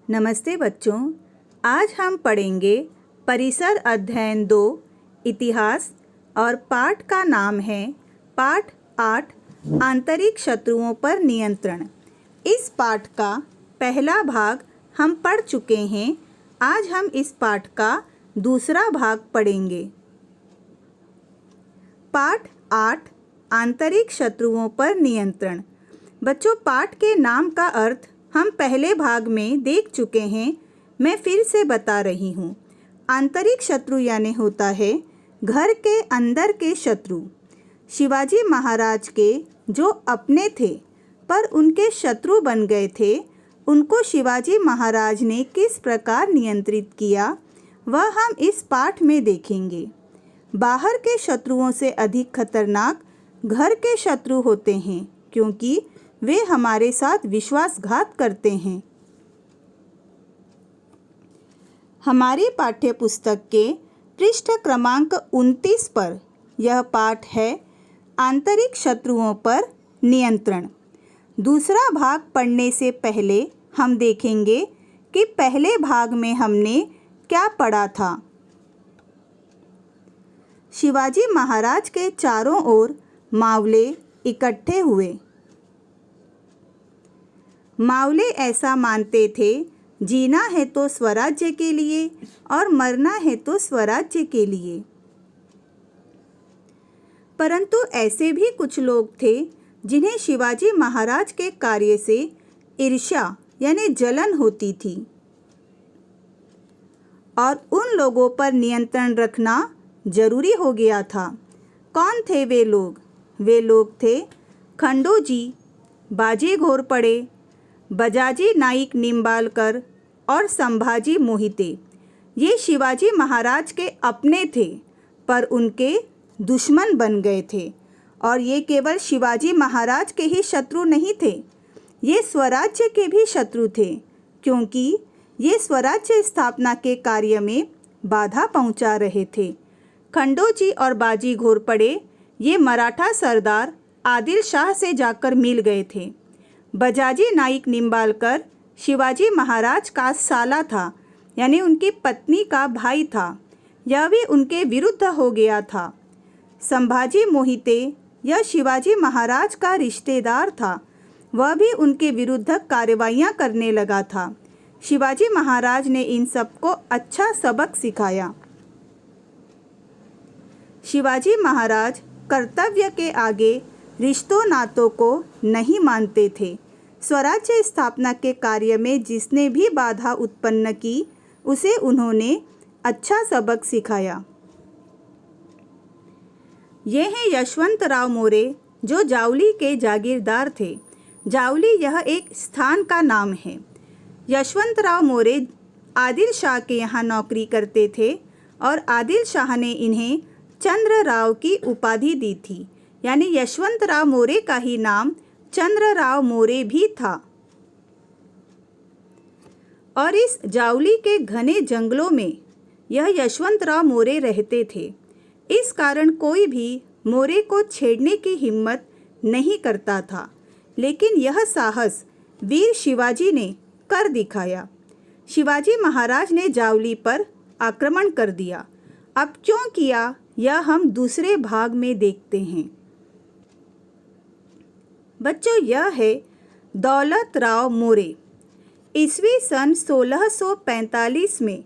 नमस्ते बच्चों, आज हम पढ़ेंगे परिसर अध्ययन 2 इतिहास और पाठ का नाम है पाठ 8 आंतरिक शत्रुओं पर नियंत्रण। इस पाठ का पहला भाग हम पढ़ चुके हैं। आज हम इस पाठ का दूसरा भाग पढ़ेंगे। पाठ 8 आंतरिक शत्रुओं पर नियंत्रण। बच्चों, पाठ के नाम का अर्थ हम पहले भाग में देख चुके हैं। मैं फिर से बता रही हूँ। आंतरिक शत्रु यानी होता है घर के अंदर के शत्रु। शिवाजी महाराज के जो अपने थे पर उनके शत्रु बन गए थे, उनको शिवाजी महाराज ने किस प्रकार नियंत्रित किया वह हम इस पाठ में देखेंगे। बाहर के शत्रुओं से अधिक खतरनाक घर के शत्रु होते हैं, क्योंकि वे हमारे साथ विश्वासघात करते हैं। हमारी पाठ्य पुस्तक के पृष्ठ क्रमांक 29 पर यह पाठ है आंतरिक शत्रुओं पर नियंत्रण। दूसरा भाग पढ़ने से पहले हम देखेंगे कि पहले भाग में हमने क्या पढ़ा था। शिवाजी महाराज के चारों ओर मावले इकट्ठे हुए। मावले ऐसा मानते थे, जीना है तो स्वराज्य के लिए और मरना है तो स्वराज्य के लिए। परंतु ऐसे भी कुछ लोग थे जिन्हें शिवाजी महाराज के कार्य से ईर्ष्या यानी जलन होती थी, और उन लोगों पर नियंत्रण रखना जरूरी हो गया था। कौन थे वे लोग? वे लोग थे खंडूजी, बाजी घोरपड़े, बजाजी नाईक निंबालकर और संभाजी मोहिते। ये शिवाजी महाराज के अपने थे पर उनके दुश्मन बन गए थे। और ये केवल शिवाजी महाराज के ही शत्रु नहीं थे, ये स्वराज्य के भी शत्रु थे, क्योंकि ये स्वराज्य स्थापना के कार्य में बाधा पहुंचा रहे थे। खंडूजी और बाजी घोरपड़े ये मराठा सरदार आदिल शाह से जाकर मिल गए थे। बजाजी नाईक निंबालकर शिवाजी महाराज का साला था, यानी उनकी पत्नी का भाई था। यह भी उनके विरुद्ध हो गया था। संभाजी मोहिते यह शिवाजी महाराज का रिश्तेदार था, वह भी उनके विरुद्ध कार्रवाइयाँ करने लगा था। शिवाजी महाराज ने इन सबको अच्छा सबक सिखाया। शिवाजी महाराज कर्तव्य के आगे रिश्तों नातों को नहीं मानते थे। स्वराज्य स्थापना के कार्य में जिसने भी बाधा उत्पन्न की, उसे उन्होंने अच्छा सबक सिखाया। ये हैं यशवंतराव मोरे, जो जावली के जागीरदार थे। जावली यह एक स्थान का नाम है। यशवंतराव मोरे आदिल शाह के यहाँ नौकरी करते थे और आदिल शाह ने इन्हें चंद्रराव की उपाधि दी थी, यानी यशवंतराव मोरे का ही नाम चंद्रराव मोरे भी था। और इस जावली के घने जंगलों में यह यशवंतराव मोरे रहते थे। इस कारण कोई भी मोरे को छेड़ने की हिम्मत नहीं करता था, लेकिन यह साहस वीर शिवाजी ने कर दिखाया। शिवाजी महाराज ने जावली पर आक्रमण कर दिया। अब क्यों किया, यह हम दूसरे भाग में देखते हैं। बच्चों, यह है दौलत राव मोरे। ईस्वी सन 1645 में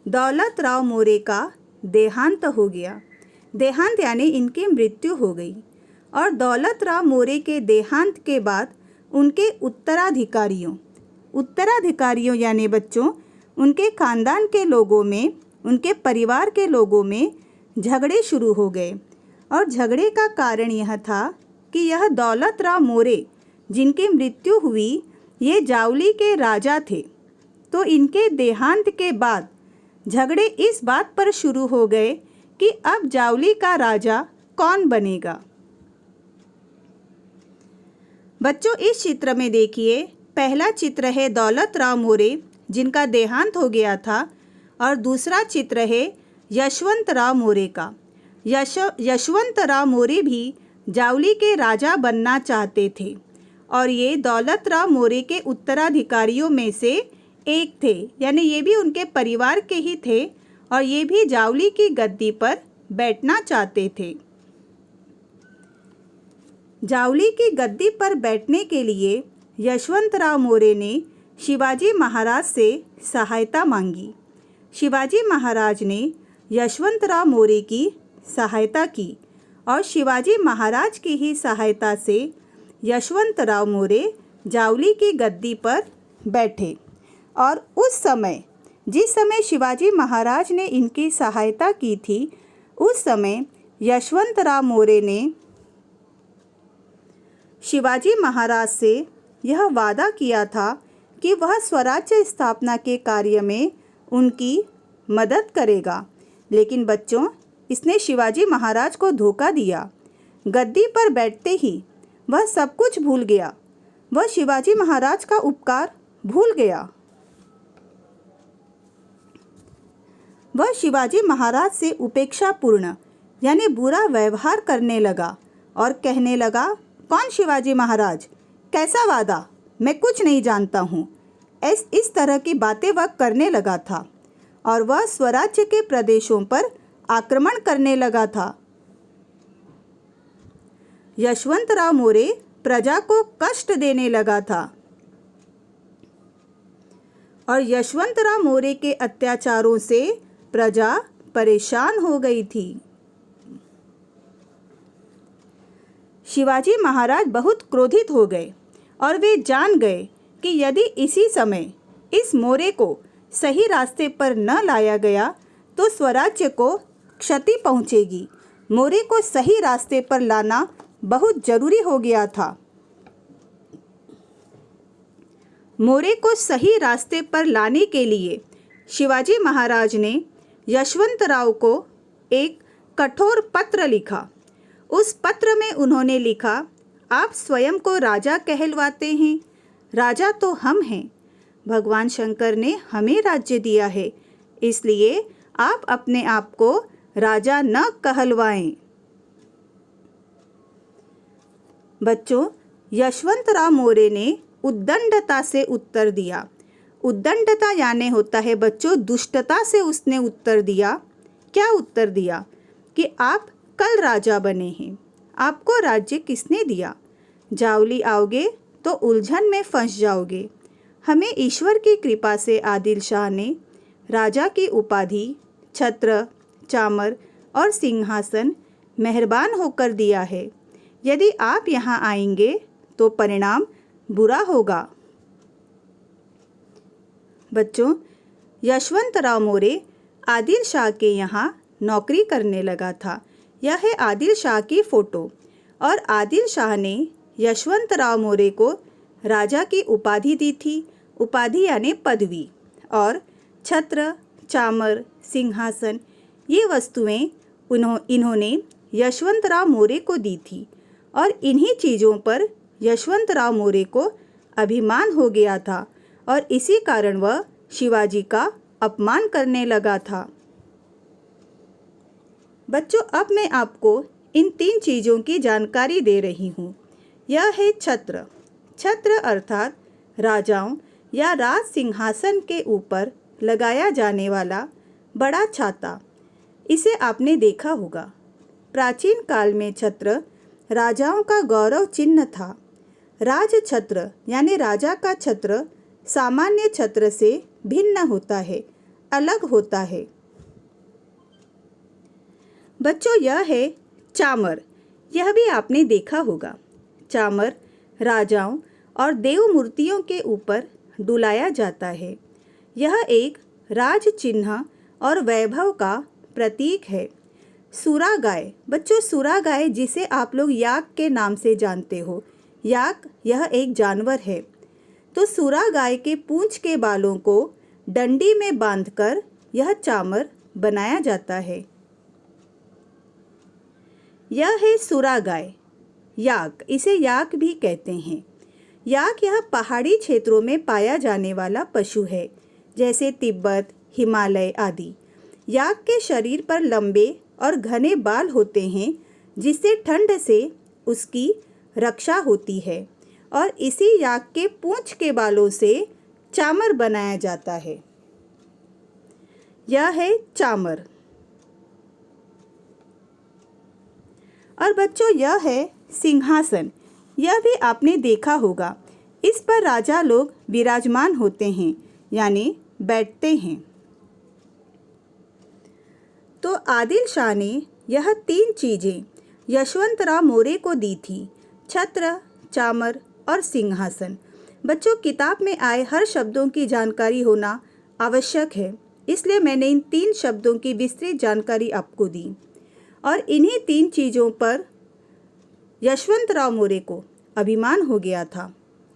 दौलत राव मोरे का देहांत हो गया। देहांत यानी इनकी मृत्यु हो गई। और दौलत राव मोरे के देहांत के बाद उनके उत्तराधिकारियों यानी बच्चों उनके खानदान के लोगों में, उनके परिवार के लोगों में झगड़े शुरू हो गए। और झगड़े का कारण यह था कि यह दौलत राव मोरे जिनकी मृत्यु हुई, ये जावली के राजा थे। तो इनके देहांत के बाद झगड़े इस बात पर शुरू हो गए कि अब जावली का राजा कौन बनेगा। बच्चों, इस चित्र में देखिए, पहला चित्र है दौलत राव मोरे जिनका देहांत हो गया था, और दूसरा चित्र है यशवंत राव मोरे का। यशवंत राव मोरे भी जावली के राजा बनना चाहते थे और ये दौलत राव मोरे के उत्तराधिकारियों में से एक थे, यानी ये भी उनके परिवार के ही थे और ये भी जावली की गद्दी पर बैठना चाहते थे। जावली की गद्दी पर बैठने के लिए यशवंतराव मोरे ने शिवाजी महाराज से सहायता मांगी। शिवाजी महाराज ने यशवंतराव मोरे की सहायता की और शिवाजी महाराज की ही सहायता से यशवंतराव मोरे जावली की गद्दी पर बैठे। और उस समय, जिस समय शिवाजी महाराज ने इनकी सहायता की थी, उस समय यशवंतराव मोरे ने शिवाजी महाराज से यह वादा किया था कि वह स्वराज्य स्थापना के कार्य में उनकी मदद करेगा। लेकिन बच्चों, इसने शिवाजी महाराज को धोखा दिया। गद्दी पर बैठते ही वह सब कुछ भूल गया। वह शिवाजी महाराज का उपकार भूल गया। वह शिवाजी महाराज से उपेक्षापूर्ण यानी बुरा व्यवहार करने लगा और कहने लगा, कौन शिवाजी महाराज, कैसा वादा, मैं कुछ नहीं जानता हूँ। इस तरह की बातें वह करने लगा था और वह स्वराज्य के प्रदेशों पर आक्रमण करने लगा था। यशवंतराव मोरे प्रजा को कष्ट देने लगा था और यशवंतराव मोरे के अत्याचारों से प्रजा परेशान हो गई थी। शिवाजी महाराज बहुत क्रोधित हो गए और वे जान गए कि यदि इसी समय इस मोरे को सही रास्ते पर न लाया गया तो स्वराज्य को क्षति पहुंचेगी। मोरे को सही रास्ते पर लाना बहुत जरूरी हो गया था। मोरे को सही रास्ते पर लाने के लिए शिवाजी महाराज ने यशवंतराव को एक कठोर पत्र लिखा। उस पत्र में उन्होंने लिखा, आप स्वयं को राजा कहलवाते हैं, राजा तो हम हैं। भगवान शंकर ने हमें राज्य दिया है, इसलिए आप अपने आप को राजा न कहलवाएं। बच्चों, यशवंतराव मोरे ने उद्दंडता से उत्तर दिया। उद्दंडता यानी होता है बच्चों दुष्टता से उसने उत्तर दिया। क्या उत्तर दिया? कि आप कल राजा बने हैं, आपको राज्य किसने दिया? जावली आओगे तो उलझन में फंस जाओगे। हमें ईश्वर की कृपा से आदिल शाह ने राजा की उपाधि, छत्र, चामर और सिंहासन मेहरबान होकर दिया है। यदि आप यहाँ आएंगे तो परिणाम बुरा होगा। बच्चों, यशवंतराव मोरे आदिल शाह के यहाँ नौकरी करने लगा था। यह है आदिल शाह की फ़ोटो और आदिल शाह ने यशवंतराव मोरे को राजा की उपाधि दी थी। उपाधि यानी पदवी। और छत्र, चामर, सिंहासन ये वस्तुएं इन्होंने यशवंतराव मोरे को दी थी और इन्हीं चीज़ों पर यशवंतराव मोरे को अभिमान हो गया था और इसी कारण वह शिवाजी का अपमान करने लगा था। बच्चों, अब मैं आपको इन 3 चीज़ों की जानकारी दे रही हूँ। यह है छत्र। छत्र अर्थात राजाओं या राज सिंहासन के ऊपर लगाया जाने वाला बड़ा छाता। इसे आपने देखा होगा। प्राचीन काल में छत्र राजाओं का गौरव चिन्ह था। राज छत्र यानी राजा का छत्र सामान्य छत्र से भिन्न होता है, अलग होता है। बच्चों, यह है चामर। यह भी आपने देखा होगा। चामर राजाओं और देव मूर्तियों के ऊपर डुलाया जाता है। यह एक राज चिन्ह और वैभव का प्रतीक है। सुरा गाय। बच्चों, सुरा गाय जिसे आप लोग याक के नाम से जानते हो, याक यह एक जानवर है। तो सुरा गाय के पूंछ के बालों को डंडी में बांधकर यह चामर बनाया जाता है। यह है सुरा गाय, याक। इसे याक भी कहते हैं। याक यह पहाड़ी क्षेत्रों में पाया जाने वाला पशु है, जैसे तिब्बत, हिमालय आदि। याक के शरीर पर लंबे और घने बाल होते हैं, जिससे ठंड से उसकी रक्षा होती है और इसी याक के पूंछ के बालों से चामर बनाया जाता है। यह है चामर। और बच्चों यह है सिंहासन। यह भी आपने देखा होगा। इस पर राजा लोग विराजमान होते हैं यानी बैठते हैं। तो आदिल शाह ने यह 3 चीज़ें यशवंतराव मोरे को दी थी, छत्र, चामर और सिंहासन। बच्चों किताब में आए हर शब्दों की जानकारी होना आवश्यक है, इसलिए मैंने इन 3 शब्दों की विस्तृत जानकारी आपको दी। और इन्हीं 3 चीज़ों पर यशवंतराव मोरे को अभिमान हो गया था।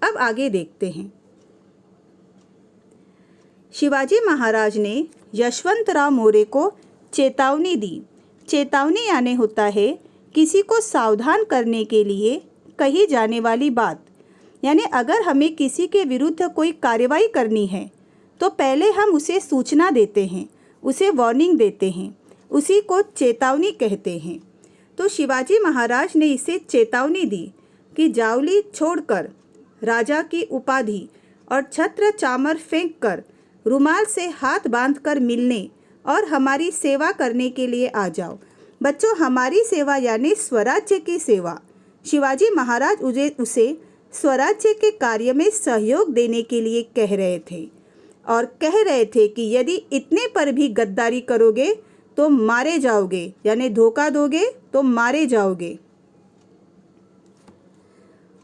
अब आगे देखते हैं। शिवाजी महाराज ने यशवंतराव मोरे को चेतावनी दी। चेतावनी यानी होता है किसी को सावधान करने के लिए कही जाने वाली बात। यानी अगर हमें किसी के विरुद्ध कोई कार्रवाई करनी है तो पहले हम उसे सूचना देते हैं, उसे वार्निंग देते हैं, उसी को चेतावनी कहते हैं। तो शिवाजी महाराज ने इसे चेतावनी दी कि जावली छोड़कर, राजा की उपाधि और छत्र चामर फेंककर रुमाल से हाथ बांधकर मिलने और हमारी सेवा करने के लिए आ जाओ। बच्चों हमारी सेवा यानी स्वराज्य की सेवा। शिवाजी महाराज उसे स्वराज्य के कार्य में सहयोग देने के लिए कह रहे थे और कह रहे थे कि यदि इतने पर भी गद्दारी करोगे तो मारे जाओगे, यानी धोखा दोगे तो मारे जाओगे।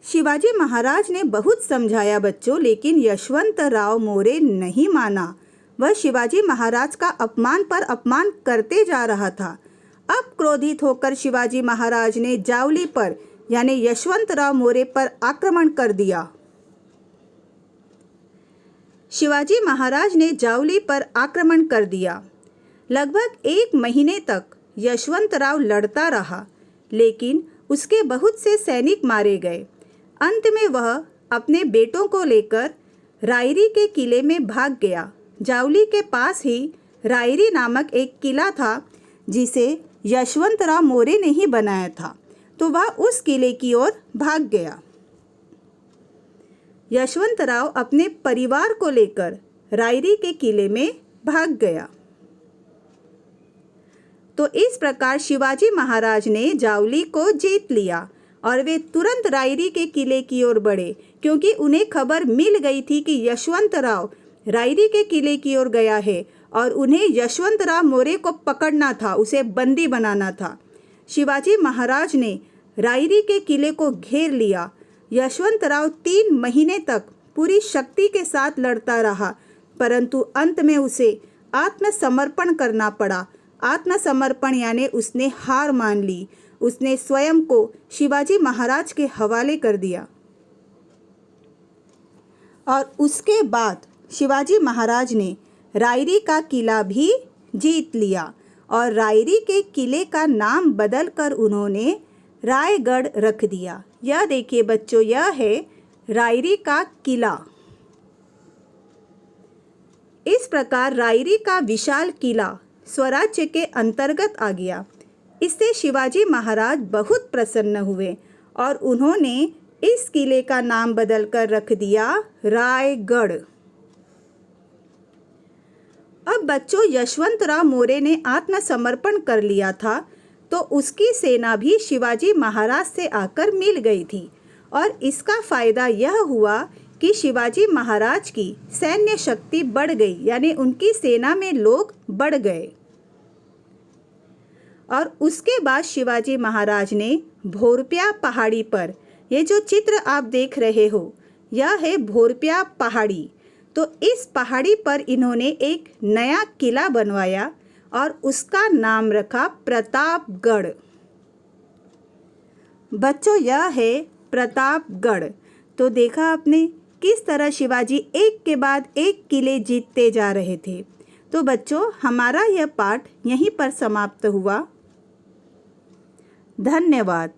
शिवाजी महाराज ने बहुत समझाया बच्चों, लेकिन यशवंतराव मोरे नहीं माना। वह शिवाजी महाराज का अपमान पर अपमान करते जा रहा था। अब क्रोधित होकर शिवाजी महाराज ने जावली पर यानी यशवंतराव मोरे पर आक्रमण कर दिया। शिवाजी महाराज ने जावली पर आक्रमण कर दिया। लगभग 1 महीने तक यशवंतराव लड़ता रहा, लेकिन उसके बहुत से सैनिक मारे गए। अंत में वह अपने बेटों को लेकर रायरी के किले में भाग गया। जावली के पास ही रायरी नामक एक किला था जिसे यशवंतराव मोरे ने ही बनाया था, तो वह उस किले की ओर भाग गया। यशवंतराव अपने परिवार को लेकर रायरी के किले में भाग गया। तो इस प्रकार शिवाजी महाराज ने जावली को जीत लिया और वे तुरंत रायरी के किले की ओर बढ़े, क्योंकि उन्हें खबर मिल गई थी कि यशवंतराव रायरी के किले की ओर गया है और उन्हें यशवंतराव मोरे को पकड़ना था, उसे बंदी बनाना था। शिवाजी महाराज ने रायरी के किले को घेर लिया। यशवंतराव 3 महीने तक पूरी शक्ति के साथ लड़ता रहा, परंतु अंत में उसे आत्मसमर्पण करना पड़ा। आत्मसमर्पण यानी उसने हार मान ली। उसने स्वयं को शिवाजी महाराज के हवाले कर दिया। और उसके बाद शिवाजी महाराज ने रायरी का किला भी जीत लिया और रायरी के किले का नाम बदलकर उन्होंने रायगढ़ रख दिया। यह देखिए बच्चों, यह है रायरी का किला। इस प्रकार रायरी का विशाल किला स्वराज्य के अंतर्गत आ गया। इससे शिवाजी महाराज बहुत प्रसन्न हुए और उन्होंने इस किले का नाम बदलकर रख दिया रायगढ़। अब बच्चों यशवंतराव मोरे ने आत्मसमर्पण कर लिया था, तो उसकी सेना भी शिवाजी महाराज से आकर मिल गई थी और इसका फायदा यह हुआ कि शिवाजी महाराज की सैन्य शक्ति बढ़ गई, यानी उनकी सेना में लोग बढ़ गए। और उसके बाद शिवाजी महाराज ने भोरप्या पहाड़ी पर, ये जो चित्र आप देख रहे हो यह है भोरप्या पहाड़ी, तो इस पहाड़ी पर इन्होंने एक नया किला बनवाया और उसका नाम रखा प्रतापगढ़। बच्चों यह है प्रतापगढ़। तो देखा आपने किस तरह शिवाजी एक के बाद एक किले जीतते जा रहे थे। तो बच्चों हमारा यह पाठ यहीं पर समाप्त हुआ। धन्यवाद।